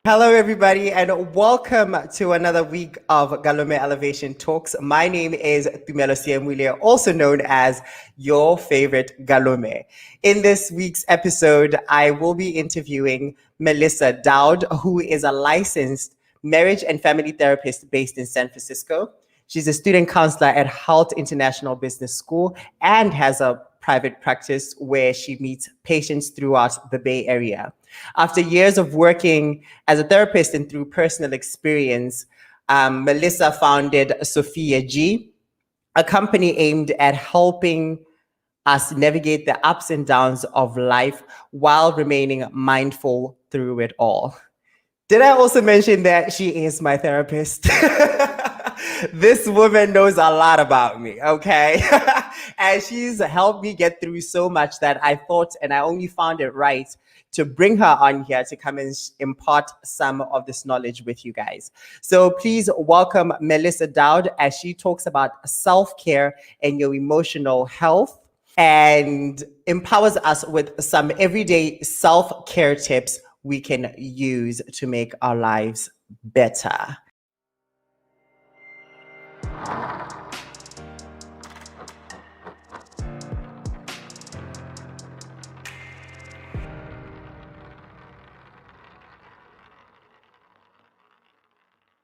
Hello, everybody, and welcome to another week of Galome Elevation Talks. My name is Tumelo Seemule, also known as your favorite Galome. In this week's episode, I will be interviewing Melissa Dowd, who is a licensed marriage and family therapist based in San Francisco. She's a student counselor at Halt International Business School and has a private practice where she meets patients throughout the Bay Area. After years of working as a therapist and through personal experience, Melissa founded SofiaG, a company aimed at helping us navigate the ups and downs of life while remaining mindful through it all. Did I also mention that she is my therapist? This woman knows a lot about me, okay? And she's helped me get through so much that I thought, and I only found it right to bring her on here to come and impart some of this knowledge with you guys. So please welcome Melissa Dowd as she talks about self-care and your emotional health and empowers us with some everyday self-care tips we can use to make our lives better.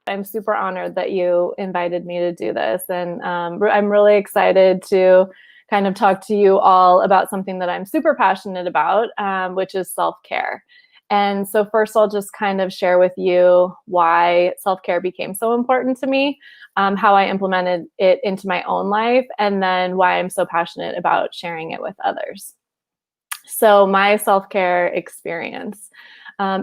I'm super honored that you invited me to do this. And I'm really excited to kind of talk to you all about something that I'm super passionate about, which is self-care. And so first I'll just kind of share with you why self-care became so important to me, how I implemented it into my own life, and then why I'm so passionate about sharing it with others. So my self-care experience.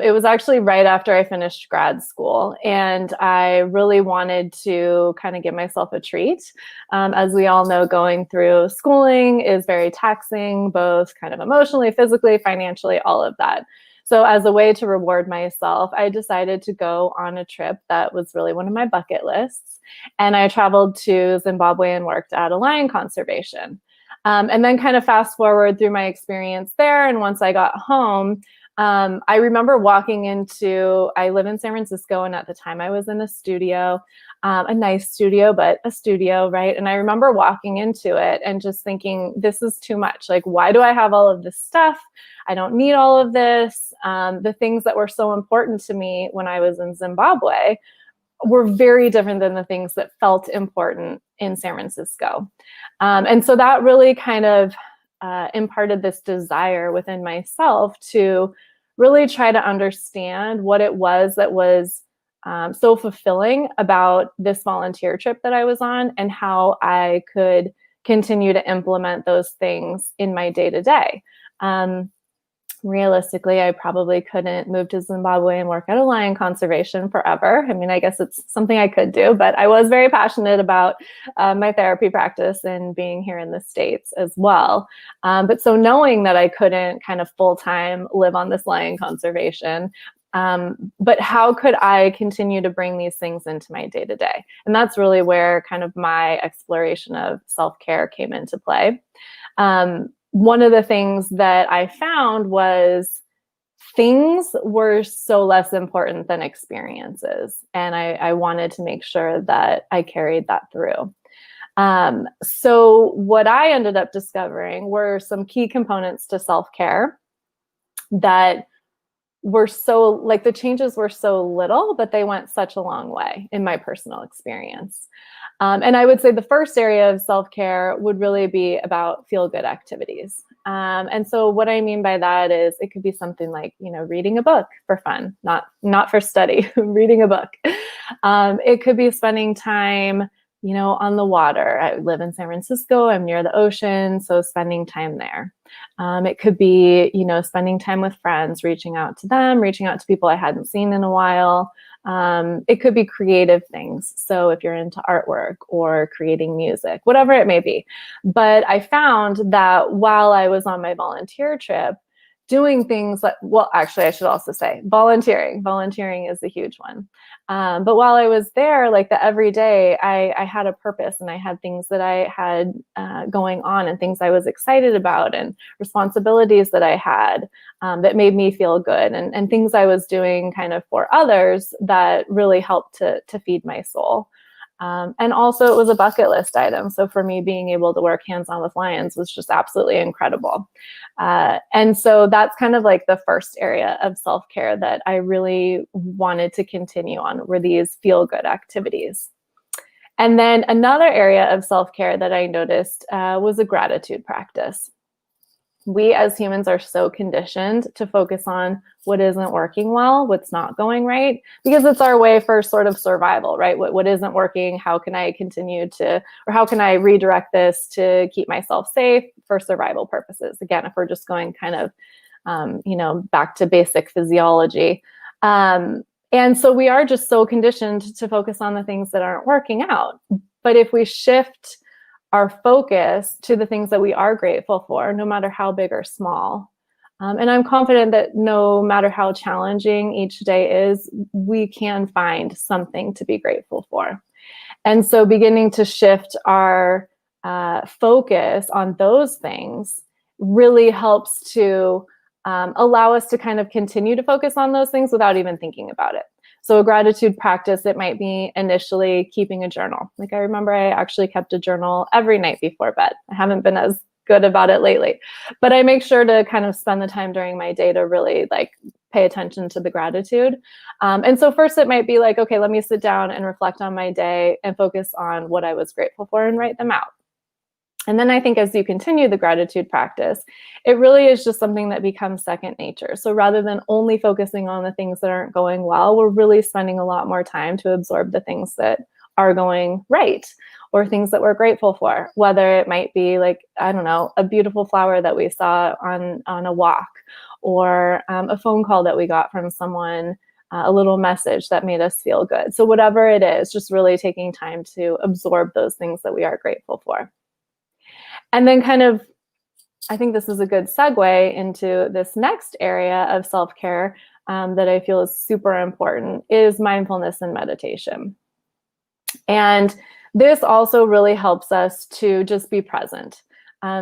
It was actually right after I finished grad school, and I really wanted to kind of give myself a treat. As we all know, going through schooling is very taxing, both kind of emotionally, physically, financially, all of that. So as a way to reward myself, I decided to go on a trip that was really one of my bucket lists. And I traveled to Zimbabwe and worked at a lion conservation. And then kind of fast forward through my experience there. And once I got home, I remember walking into, I live in San Francisco, and at the time I was in a studio, a nice studio, but a studio, right? And I remember walking into it and just thinking, this is too much. Like, why do I have all of this stuff? I don't need all of this. The things that were so important to me when I was in Zimbabwe were very different than the things that felt important in San Francisco. And so that really kind of imparted this desire within myself to really try to understand what it was that was so fulfilling about this volunteer trip that I was on, and how I could continue to implement those things in my day-to-day. Realistically, I probably couldn't move to Zimbabwe and work at a lion conservation forever. I mean, I guess it's something I could do, but I was very passionate about my therapy practice and being here in the States as well. But so knowing that I couldn't kind of full-time live on this lion conservation, but how could I continue to bring these things into my day-to-day? And that's really where kind of my exploration of self-care came into play. One of the things that I found was things were so less important than experiences. And I wanted to make sure that I carried that through. So what I ended up discovering were some key components to self-care that were so, like, the changes were so little, but they went such a long way in my personal experience. And I would say the first area of self-care would really be about feel-good activities. And so what I mean by that is it could be something like, reading a book for fun, not for study, reading a book. It could be spending time, on the water. I live in San Francisco, I'm near the ocean, so spending time there. It could be, spending time with friends, reaching out to them, reaching out to people I hadn't seen in a while. It could be creative things. So if you're into artwork or creating music, whatever it may be. But I found that while I was on my volunteer trip, doing things like, well, actually, I should also say volunteering. Volunteering is a huge one. But while I was there, like the every day, I had a purpose, and I had things that I had going on, and things I was excited about, and responsibilities that I had that made me feel good, and things I was doing kind of for others that really helped to feed my soul. And also it was a bucket list item. So for me, being able to work hands-on with lions was just absolutely incredible. And so that's kind of like the first area of self-care that I really wanted to continue on, were these feel-good activities. And then another area of self-care that I noticed was a gratitude practice. We as humans are so conditioned to focus on what isn't working well, what's not going right, because it's our way for sort of survival, right? What isn't working, how can I continue to, or how can I redirect this to keep myself safe for survival purposes? Again, if we're just going kind of, back to basic physiology. And so we are just so conditioned to focus on the things that aren't working out. But if we shift our focus to the things that we are grateful for, no matter how big or small. And I'm confident that no matter how challenging each day is, we can find something to be grateful for. And so beginning to shift our focus on those things really helps to allow us to kind of continue to focus on those things without even thinking about it. So a gratitude practice, it might be initially keeping a journal. Like I remember I actually kept a journal every night before bed. I haven't been as good about it lately, but I make sure to kind of spend the time during my day to really like pay attention to the gratitude. And so first it might be like, okay, let me sit down and reflect on my day and focus on what I was grateful for and write them out. And then I think as you continue the gratitude practice, it really is just something that becomes second nature. So rather than only focusing on the things that aren't going well, we're really spending a lot more time to absorb the things that are going right, or things that we're grateful for, whether it might be like, I don't know, a beautiful flower that we saw on a walk, or a phone call that we got from someone, a little message that made us feel good. So whatever it is, just really taking time to absorb those things that we are grateful for. And then kind of, I think this is a good segue into this next area of self-care that I feel is super important, is mindfulness and meditation. And this also really helps us to just be present.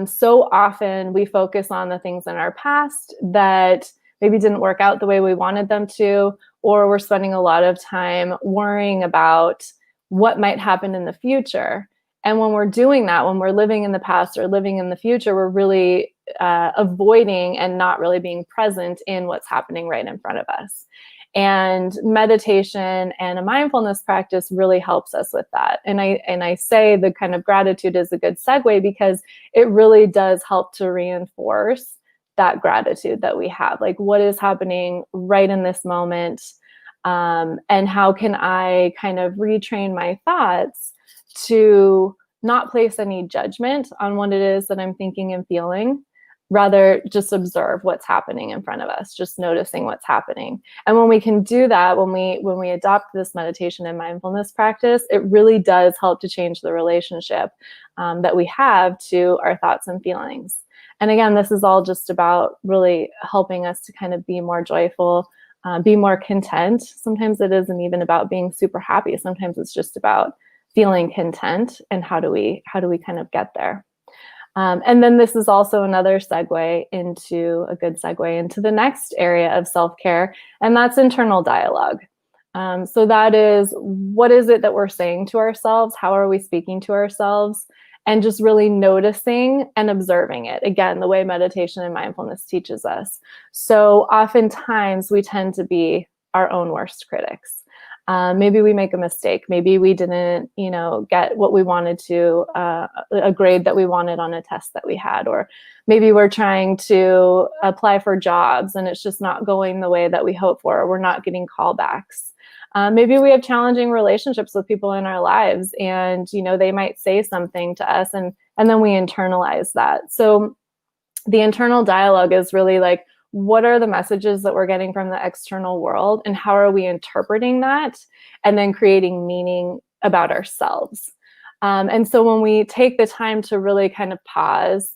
So often we focus on the things in our past that maybe didn't work out the way we wanted them to, or we're spending a lot of time worrying about what might happen in the future. And when we're doing that, when we're living in the past or living in the future, we're really avoiding and not really being present in what's happening right in front of us. And meditation and a mindfulness practice really helps us with that. And I say the kind of gratitude is a good segue, because it really does help to reinforce that gratitude that we have. Like, what is happening right in this moment? And how can I kind of retrain my thoughts to not place any judgment on what it is that I'm thinking and feeling, rather just observe what's happening in front of us, just noticing what's happening. And when we can do that, when we adopt this meditation and mindfulness practice, it really does help to change the relationship that we have to our thoughts and feelings. And again, this is all just about really helping us to kind of be more joyful, be more content. Sometimes it isn't even about being super happy. Sometimes it's just about feeling content, and how do we kind of get there? And then this is also another segue into the next area of self-care, and that's internal dialogue. So that is, what is it that we're saying to ourselves? How are we speaking to ourselves? And just really noticing and observing it. Again, the way meditation and mindfulness teaches us. So oftentimes we tend to be our own worst critics. Maybe we make a mistake. Maybe we didn't, get what we wanted to, a grade that we wanted on a test that we had, or maybe we're trying to apply for jobs and it's just not going the way that we hope for, or we're not getting callbacks. Maybe we have challenging relationships with people in our lives, and, they might say something to us, and then we internalize that. So the internal dialogue is really like, what are the messages that we're getting from the external world, and how are we interpreting that, and then creating meaning about ourselves. And so when we take the time to really kind of pause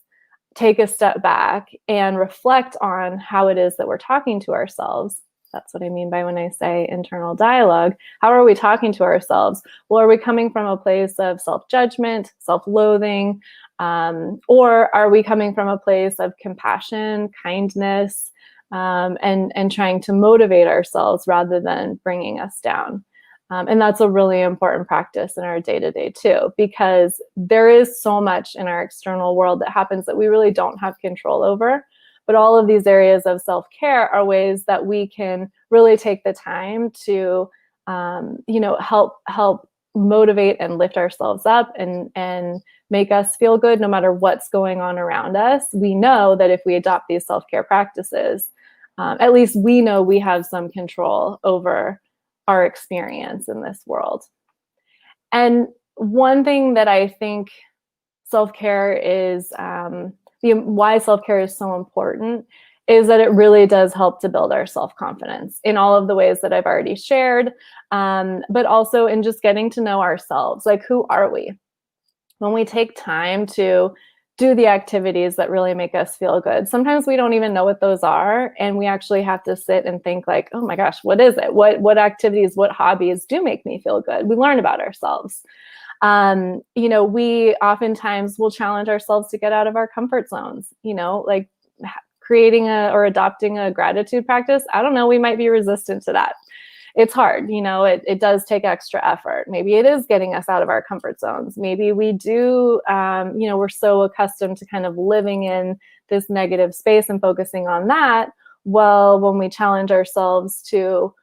take a step back and reflect on how it is that we're talking to ourselves. That's what I mean by when I say internal dialogue. How are we talking to ourselves? Well, are we coming from a place of self-judgment, self-loathing, or are we coming from a place of compassion, kindness, and trying to motivate ourselves rather than bringing us down? And that's a really important practice in our day-to-day too, because there is so much in our external world that happens that we really don't have control over. But all of these areas of self-care are ways that we can really take the time to, help motivate and lift ourselves up and make us feel good no matter what's going on around us. We know that if we adopt these self-care practices, at least we know we have some control over our experience in this world. And one thing that I think self-care is, why self-care is so important is that it really does help to build our self-confidence in all of the ways that I've already shared, but also in just getting to know ourselves. Like, who are we? When we take time to do the activities that really make us feel good, sometimes we don't even know what those are, and we actually have to sit and think like, oh my gosh, what is it? What activities, what hobbies do make me feel good? We learn about ourselves. We oftentimes will challenge ourselves to get out of our comfort zones, like creating or adopting a gratitude practice. I don't know, we might be resistant to that. It's hard, it does take extra effort. Maybe it is getting us out of our comfort zones. Maybe we do, we're so accustomed to kind of living in this negative space and focusing on that. Well, when we challenge ourselves to,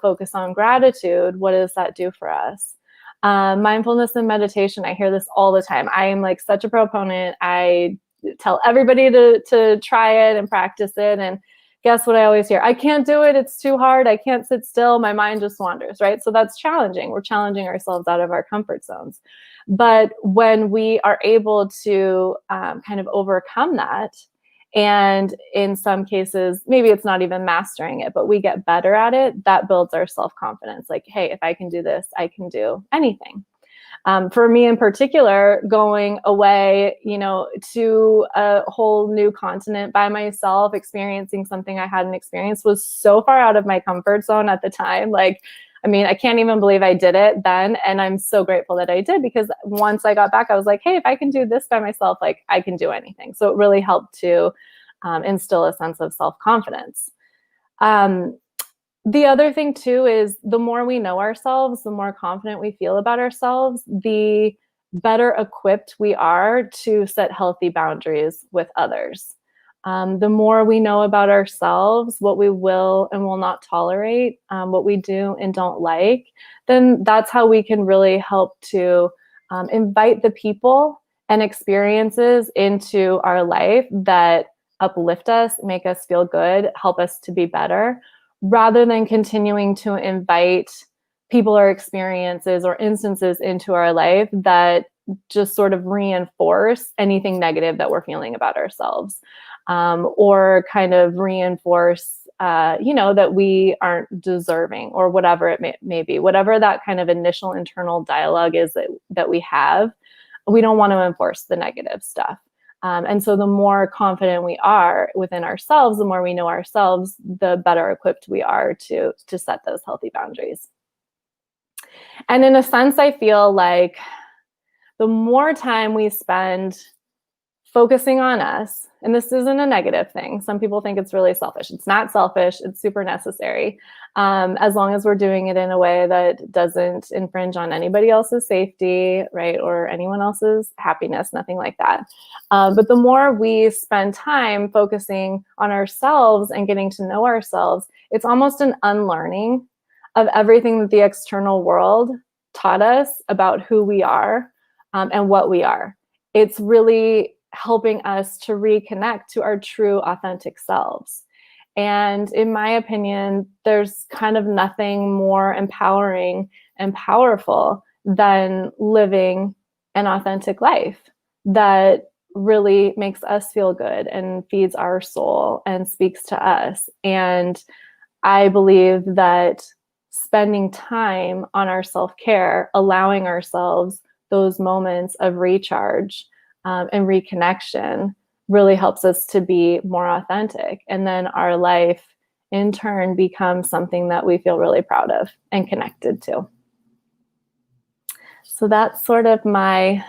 focus on gratitude, what does that do for us? Mindfulness and meditation, I hear this all the time. I am like such a proponent. I tell everybody to try it and practice it. And guess what I always hear? I can't do it. It's too hard. I can't sit still. My mind just wanders, right? So that's challenging. We're challenging ourselves out of our comfort zones. But when we are able to kind of overcome that, and in some cases, maybe it's not even mastering it, but we get better at it, that builds our self-confidence. Like, hey, if I can do this, I can do anything. For me in particular, going away, to a whole new continent by myself, experiencing something I hadn't experienced was so far out of my comfort zone at the time. Like, I can't even believe I did it then. And I'm so grateful that I did, because once I got back, I was like, hey, if I can do this by myself, like I can do anything. So it really helped to instill a sense of self-confidence. The other thing too is the more we know ourselves, the more confident we feel about ourselves, the better equipped we are to set healthy boundaries with others. The more we know about ourselves, what we will and will not tolerate, what we do and don't like, then that's how we can really help to invite the people and experiences into our life that uplift us, make us feel good, help us to be better, rather than continuing to invite people or experiences or instances into our life that just sort of reinforce anything negative that we're feeling about ourselves, or kind of reinforce, that we aren't deserving, or whatever it may be, whatever that kind of initial internal dialogue is that we have. We don't want to enforce the negative stuff. And so the more confident we are within ourselves, the more we know ourselves, the better equipped we are to set those healthy boundaries. And in a sense, I feel like the more time we spend focusing on us, and this isn't a negative thing. Some people think it's really selfish. It's not selfish. It's super necessary, as long as we're doing it in a way that doesn't infringe on anybody else's safety, right, or anyone else's happiness, nothing like that. But the more we spend time focusing on ourselves and getting to know ourselves, it's almost an unlearning of everything that the external world taught us about who we are, and what we are. It's really helping us to reconnect to our true authentic selves. And in my opinion, there's kind of nothing more empowering and powerful than living an authentic life that really makes us feel good and feeds our soul and speaks to us. And I believe that spending time on our self-care, allowing ourselves those moments of recharge and reconnection, really helps us to be more authentic. And then our life in turn becomes something that we feel really proud of and connected to. So that's sort of my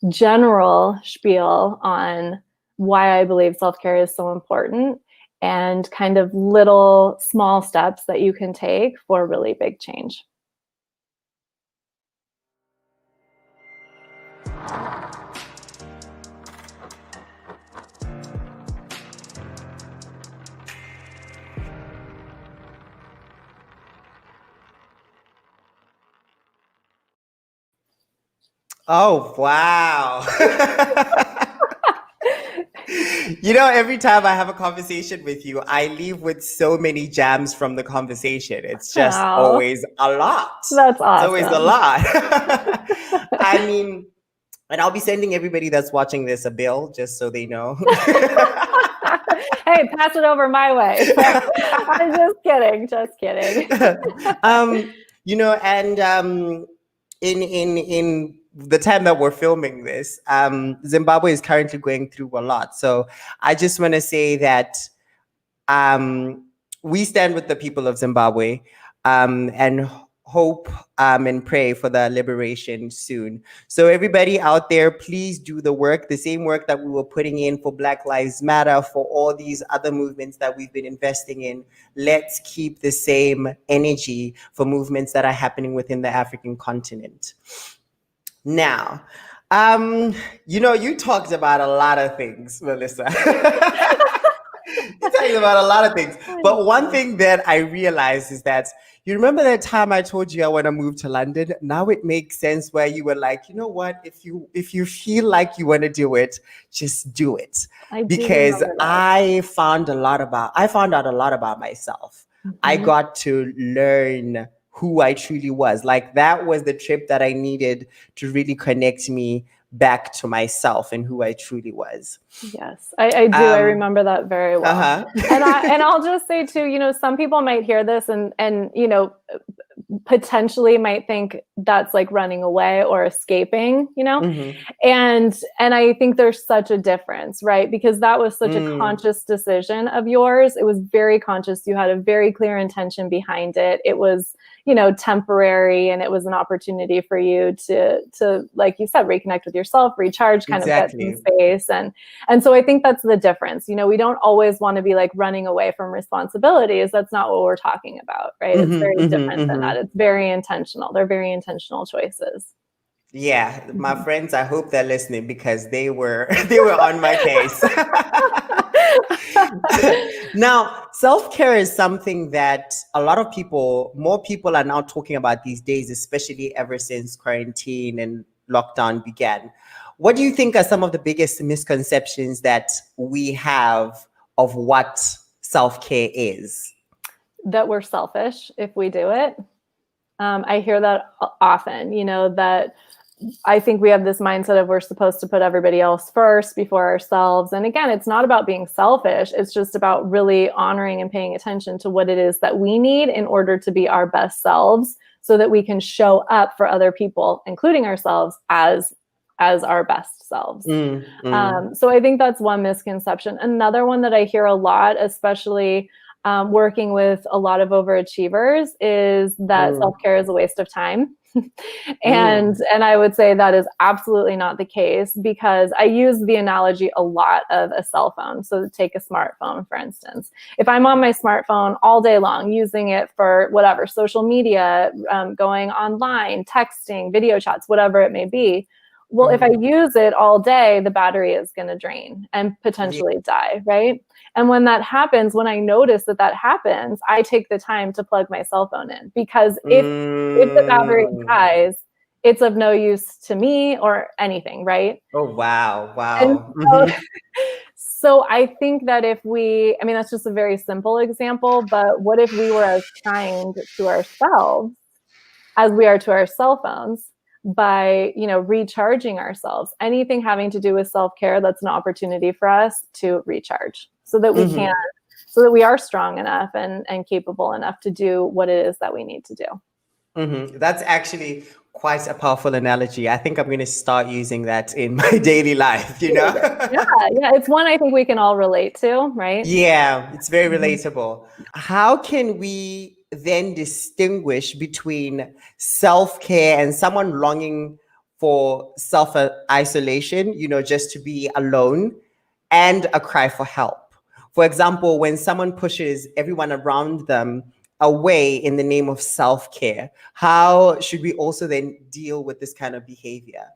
general spiel on why I believe self-care is so important, and kind of little small steps that you can take for really big change. Oh, wow. You know, every time I have a conversation with you, I leave with so many gems from the conversation. It's just always a lot. That's awesome. It's always a lot. I mean, and I'll be sending everybody that's watching this a bill just so they know. Hey, pass it over my way. I'm just kidding. Just kidding. You know, and in the time that we're filming this, Zimbabwe is currently going through a lot. So I just want to say that we stand with the people of Zimbabwe, and hope and pray for the liberation soon. So everybody out there, please do the work, the same work that we were putting in for Black Lives Matter, for all these other movements that we've been investing in. Let's keep the same energy for movements that are happening within the African continent. Now, you know, you talked about a lot of things, Melissa. You're talking about a lot of things. But one thing that I realized is that, you remember that time I told you I want to move to London? Now it makes sense, where you were like, you know what, if you feel like you want to do it, just do it. Because I found out a lot about myself. I got to learn who I truly was. Like, that was the trip that I needed to really connect me back to myself and who I truly was. Yes, I do. I remember that very well. And I'll just say too, you know, some people might hear this and you know, potentially might think that's like running away or escaping, you know? And I think there's such a difference, right? Because that was such a conscious decision of yours. It was very conscious. You had a very clear intention behind it. It was, you know, temporary, and it was an opportunity for you to, like you said, reconnect with yourself, recharge, kind of get some space. And so I think that's the difference. You know, we don't always want to be like running away from responsibilities. That's not what we're talking about, right? It's very different than that. It's very intentional. They're very intentional choices. Yeah, my friends, I hope they're listening, because they were on my case. Now, self-care is something that more people are now talking about these days, especially ever since quarantine and lockdown began. What do you think are some of the biggest misconceptions that we have of what self-care is? That we're selfish if we do it. I hear that often, you know, that I think we have this mindset of we're supposed to put everybody else first before ourselves. And again, it's not about being selfish. It's just about really honoring and paying attention to what it is that we need in order to be our best selves, so that we can show up for other people, including ourselves, as our best selves. So I think that's one misconception. Another one that I hear a lot, especially working with a lot of overachievers, is that self-care is a waste of time. And I would say that is absolutely not the case, because I use the analogy a lot of a cell phone. So take a smartphone, for instance. If I'm on my smartphone all day long, using it for whatever, social media, going online, texting, video chats, whatever it may be, well, if I use it all day, the battery is going to drain and potentially die, right? And when that happens, when I notice that happens, I take the time to plug my cell phone in, because if the battery dies, it's of no use to me or anything, right? Oh, wow. So I think that I mean, that's just a very simple example, but what if we were as kind to ourselves as we are to our cell phones, by, you know, recharging ourselves? Anything having to do with self-care, that's an opportunity for us to recharge, so that we can, so that we are strong enough and capable enough to do what it is that we need to do. That's actually quite a powerful analogy. I think I'm going to start using that in my daily life, you know? Use it. Yeah, yeah. It's one I think we can all relate to, right? Yeah, it's very Mhm. relatable. How can we then distinguish between self care and someone longing for self isolation, you know, just to be alone, and a cry for help? For example, when someone pushes everyone around them away in the name of self care, how should we also then deal with this kind of behavior?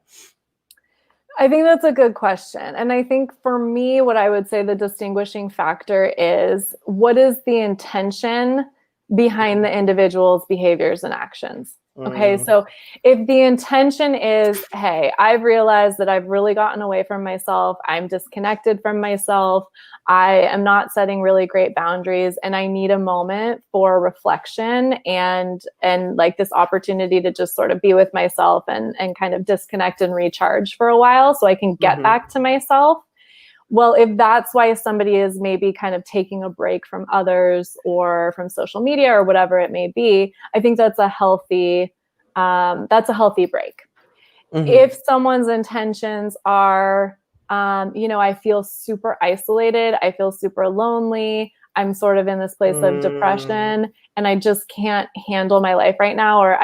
I think that's a good question. And I think for me, what I would say the distinguishing factor is what is the intention behind the individual's behaviors and actions? Okay, Mm, so if the intention is, hey, I've realized that I've really gotten away from myself, I'm disconnected from myself, I am not setting really great boundaries, and I need a moment for reflection and like this opportunity to just sort of be with myself and kind of disconnect and recharge for a while so I can get mhm, back to myself. Well, if that's why somebody is maybe kind of taking a break from others or from social media or whatever it may be, I think that's a healthy break. If mhm, someone's intentions are, I feel super isolated, I feel super lonely, I'm sort of in this place of mm, depression, and I just can't handle my life right now, or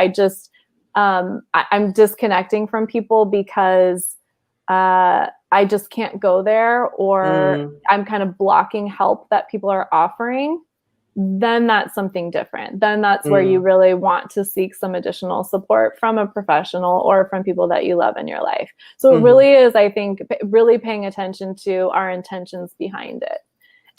I'm disconnecting from people because I just can't go there, or mm, I'm kind of blocking help that people are offering, then that's something different. Then that's where you mm, really want to seek some additional support from a professional or from people that you love in your life. So it mhm. really is, I think, really paying attention to our intentions behind it.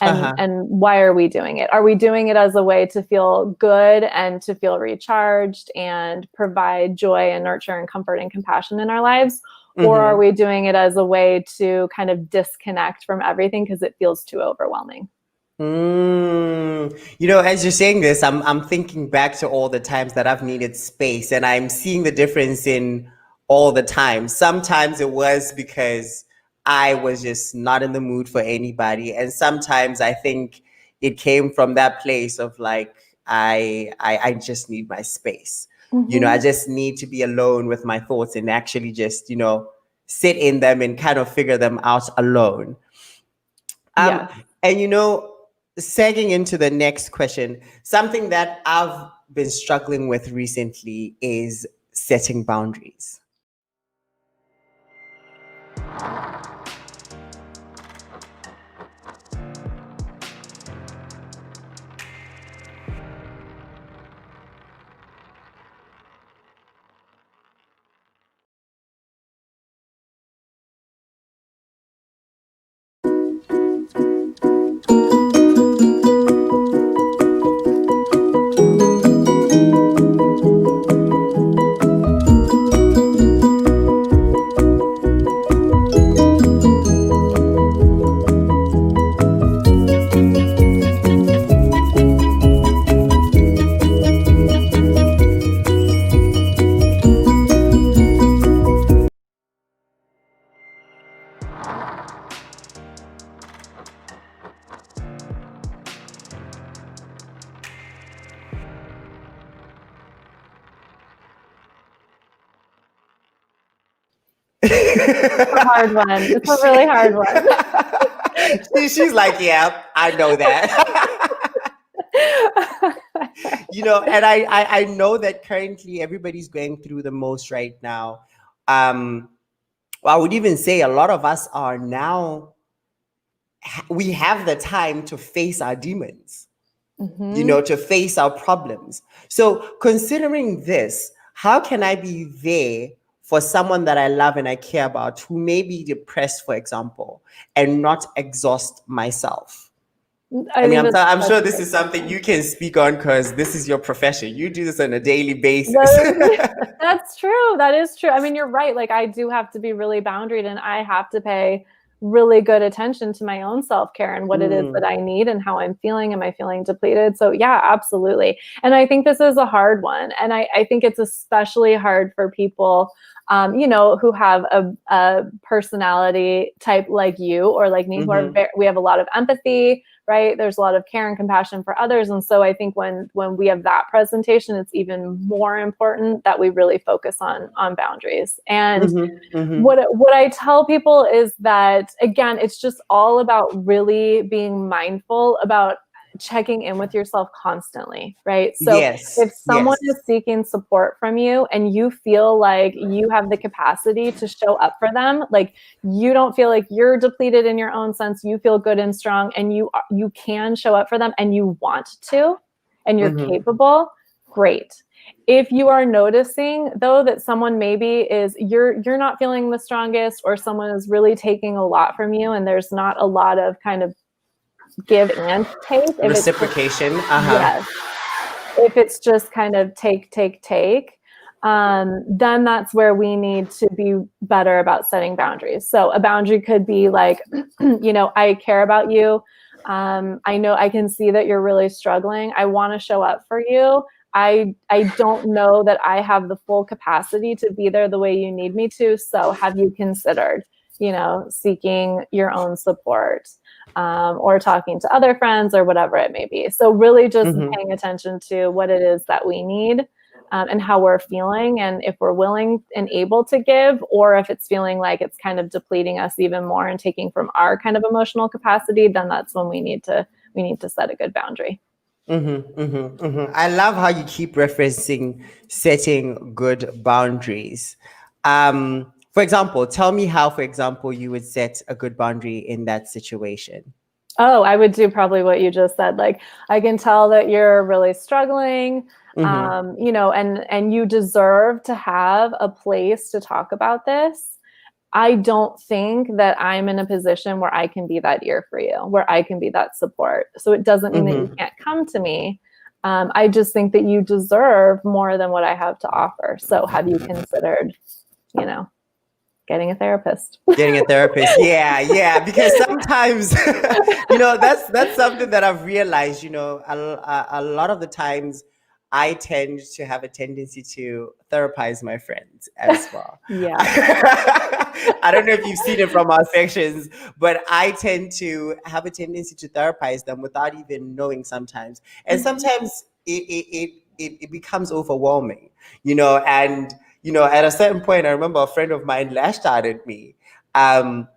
And Uh-huh. and why are we doing it? Are we doing it as a way to feel good and to feel recharged and provide joy and nurture and comfort and compassion in our lives? Or are Mhm. we doing it as a way to kind of disconnect from everything because it feels too overwhelming? You know, as you're saying this, I'm thinking back to all the times that I've needed space, and I'm seeing the difference in all the times. Sometimes it was because I was just not in the mood for anybody, and sometimes I think it came from that place of like I just need my space. You know, I Mm-hmm. just need to be alone with my thoughts and actually just, you know, sit in them and kind of figure them out alone. Um, Yes. and you know, segging into the next question, something that I've been struggling with recently is setting boundaries. It's a hard one. It's a really hard one. She's like, yeah, I know that. You know, and I know that currently everybody's going through the most right now. Um, well, I would even say a lot of us are now, we have the time to face our demons, you Hmm. know, to face our problems. So, considering this, how can I be there for someone that I love and I care about who may be depressed, for example, and not exhaust myself? I I mean, think that's I'm such sure a this great is something question. you can speak on because this is your profession. You do this on a daily basis. That's true. That is true. I mean, you're right. Like, I do have to be really boundaried, and I have to pay really good attention to my own self-care and what it is that Mm, I need and how I'm feeling. Am I feeling depleted? So yeah, absolutely. And I think this is a hard one. And I think it's especially hard for people, who have a personality type like you or like me, who are mhm, we have a lot of empathy, right? There's a lot of care and compassion for others. And so I think when we have that presentation, it's even more important that we really focus on boundaries. And what I tell people is that, again, it's just all about really being mindful about checking in with yourself constantly, right? So if someone is seeking support from you and you feel like you have the capacity to show up for them, like you don't feel like you're depleted in your own sense, you feel good and strong, and you can show up for them and you want to, and you're capable, great. If you are noticing though that someone maybe is, you're not feeling the strongest, or someone is really taking a lot from you and there's not a lot of kind of give and take. Reciprocation. Yes. If it's just kind of take, then that's where we need to be better about setting boundaries. So a boundary could be like, I care about you. I know I can see that you're really struggling. I want to show up for you. I don't know that I have the full capacity to be there the way you need me to. So have you considered, seeking your own support? Or talking to other friends or whatever it may be. So really just paying attention to what it is that we need and how we're feeling, and if we're willing and able to give, or if it's feeling like it's kind of depleting us even more and taking from our kind of emotional capacity, then that's when we need to set a good boundary. I love how you keep referencing setting good boundaries. For example, tell me how, for example, you would set a good boundary in that situation. Oh, I would do probably what you just said. Like, I can tell that you're really struggling, and you deserve to have a place to talk about this. I don't think that I'm in a position where I can be that ear for you, where I can be that support. So it doesn't mean that you can't come to me. I just think that you deserve more than what I have to offer. So have you considered, getting a therapist? Yeah, because sometimes, that's something that I've realized, a lot of the times I tend to have a tendency to therapize my friends as well. Yeah. I don't know if you've seen it from our sections, but I tend to have a tendency to therapize them without even knowing sometimes. And sometimes it becomes overwhelming, and at a certain point, I remember a friend of mine lashed out at me, and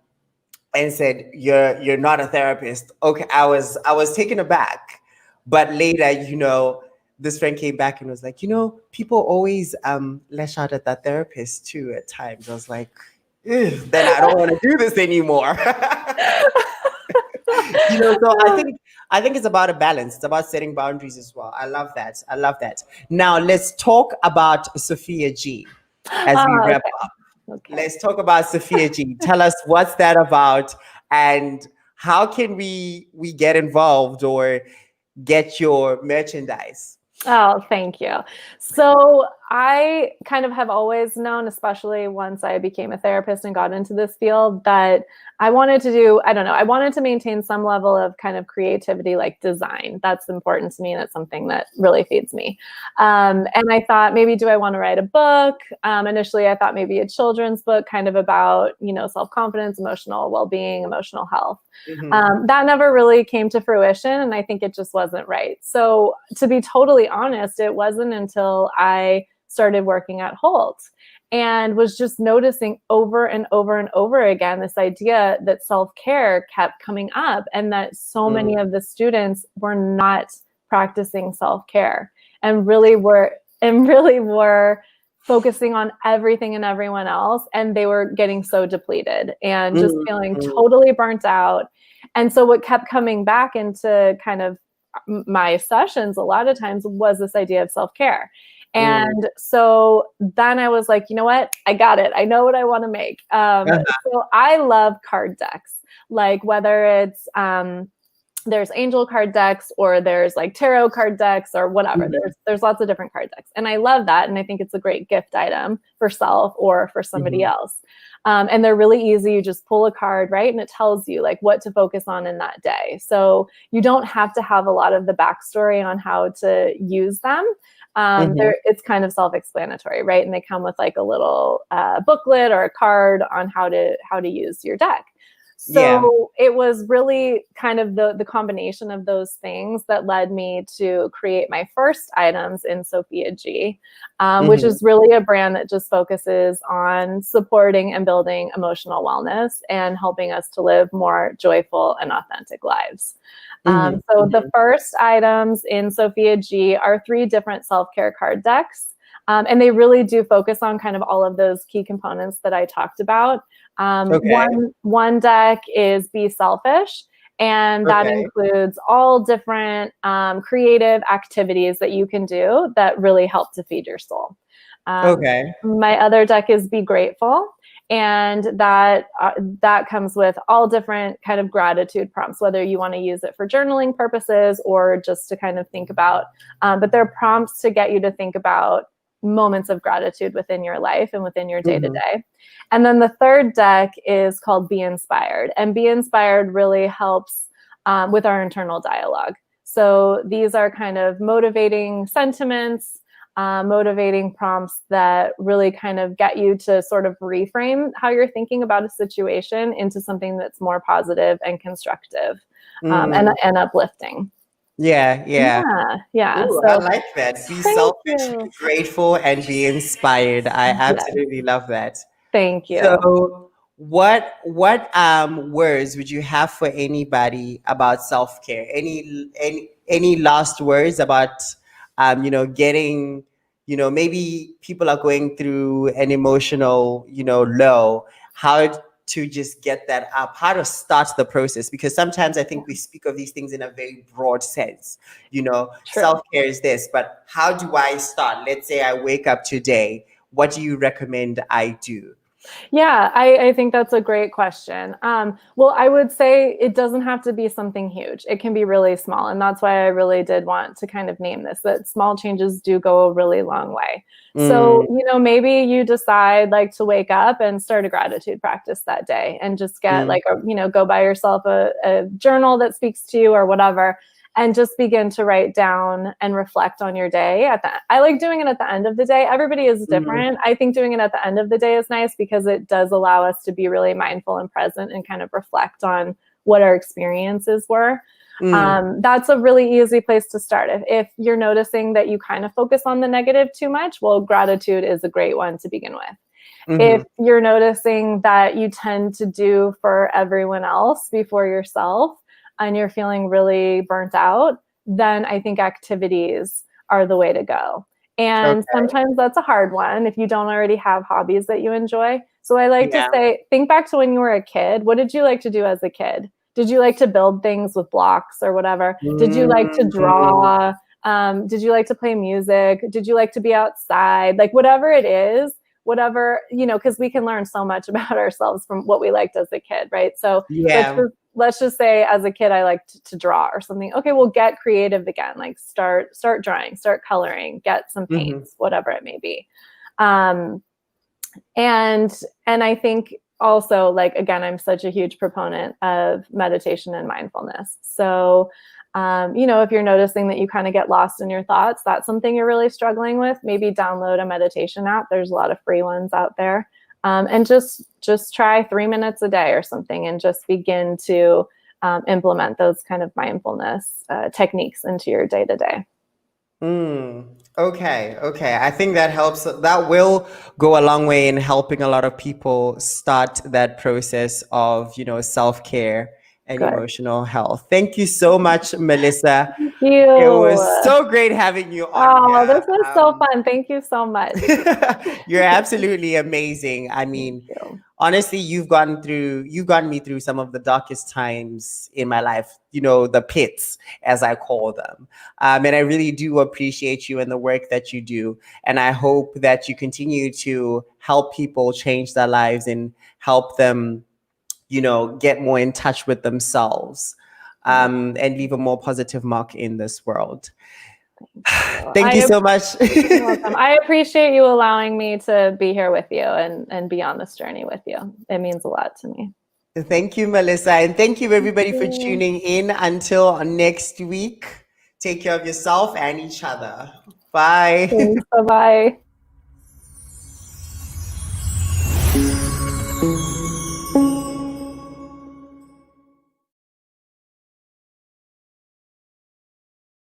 said, "You're not a therapist." Okay, I was taken aback, but later, this friend came back and was like, people always lash out at that therapist too at times. I was like, then I don't want to do this anymore. So I think it's about a balance. It's about setting boundaries as well. I love that. Now let's talk about SofiaG as we wrap up. Okay. Let's talk about SofiaG. Tell us what's that about, and how can we get involved or get your merchandise? Oh, thank you. So I kind of have always known, especially once I became a therapist and got into this field, that I wanted to maintain some level of kind of creativity, like design. That's important to me. That's something that really feeds me. And I thought, maybe do I want to write a book? Initially, I thought maybe a children's book kind of about, self-confidence, emotional well-being, emotional health. That never really came to fruition, and I think it just wasn't right. So to be totally honest, it wasn't until I started working at Holt and was just noticing over and over and over again this idea that self-care kept coming up, and that so many of the students were not practicing self-care and really were focusing on everything and everyone else, and they were getting so depleted and just feeling totally burnt out. And so what kept coming back into kind of my sessions a lot of times was this idea of self-care. And so then I was like, you know what? I got it. I know what I want to make. So I love card decks, like whether it's there's angel card decks or there's like tarot card decks or whatever. There's lots of different card decks. And I love that. And I think it's a great gift item for self or for somebody else. And they're really easy. You just pull a card, right? And it tells you like what to focus on in that day. So you don't have to have a lot of the backstory on how to use them. It's kind of self-explanatory, right? And they come with like a little booklet or a card on how to use your deck. Yeah. So it was really kind of the combination of those things that led me to create my first items in SofiaG, which is really a brand that just focuses on supporting and building emotional wellness and helping us to live more joyful and authentic lives. So the first items in SofiaG are 3 different self-care card decks. And they really do focus on kind of all of those key components that I talked about. One deck is Be Selfish, and that includes all different creative activities that you can do that really help to feed your soul. My other deck is Be Grateful, and that comes with all different kind of gratitude prompts, whether you want to use it for journaling purposes or just to kind of think about, but they're prompts to get you to think about moments of gratitude within your life and within your day-to-day. And then the third deck is called Be Inspired, and Be Inspired really helps with our internal dialogue. So these are kind of motivating sentiments, motivating prompts that really kind of get you to sort of reframe how you're thinking about a situation into something that's more positive and constructive and uplifting. Yeah. Ooh, so, I like that. Be selfish, be grateful, and be inspired. I absolutely love that. Thank you. So what words would you have for anybody about self-care? Any last words about getting, maybe people are going through an emotional, low, how to just get that up, how to start the process? Because sometimes I think we speak of these things in a very broad sense. Self-care is this, but how do I start? Let's say I wake up today. What do you recommend I do? Yeah, I think that's a great question. Well, I would say it doesn't have to be something huge. It can be really small. And that's why I really did want to kind of name this, that small changes do go a really long way. So, maybe you decide like to wake up and start a gratitude practice that day and just get go buy yourself a journal that speaks to you or whatever, and just begin to write down and reflect on your day. I like doing it at the end of the day. Everybody is different. I think doing it at the end of the day is nice because it does allow us to be really mindful and present and kind of reflect on what our experiences were. That's a really easy place to start. If you're noticing that you kind of focus on the negative too much, well, gratitude is a great one to begin with. If you're noticing that you tend to do for everyone else before yourself, and you're feeling really burnt out, then I think activities are the way to go. And sometimes that's a hard one if you don't already have hobbies that you enjoy. So I like to say, think back to when you were a kid. What did you like to do as a kid? Did you like to build things with blocks or whatever? Did you like to draw? Did you like to play music? Did you like to be outside? Like whatever it is, because we can learn so much about ourselves from what we liked as a kid, right? So let's just say as a kid, I liked to draw or something. Okay, well, get creative again. Like start drawing, start coloring, get some paints, whatever it may be. And I think also, like, again, I'm such a huge proponent of meditation and mindfulness. So, if you're noticing that you kind of get lost in your thoughts, that's something you're really struggling with, maybe download a meditation app. There's a lot of free ones out there. And just try 3 minutes a day or something and just begin to implement those kind of mindfulness techniques into your day-to-day. Okay. I think that helps. That will go a long way in helping a lot of people start that process of, self-care and emotional health. Thank you so much, Melissa. Thank you. It was so great having you on here. This was so fun. Thank you so much. You're absolutely amazing. I mean, honestly, you've gotten me through some of the darkest times in my life, the pits, as I call them. And I really do appreciate you and the work that you do. And I hope that you continue to help people change their lives and help them, get more in touch with themselves, and leave a more positive mark in this world. Thank you so much. You're welcome. I appreciate you allowing me to be here with you and be on this journey with you. It means a lot to me. Thank you, Melissa. And thank you, everybody, for tuning in. Until next week, take care of yourself and each other. Bye. Thanks. Bye-bye.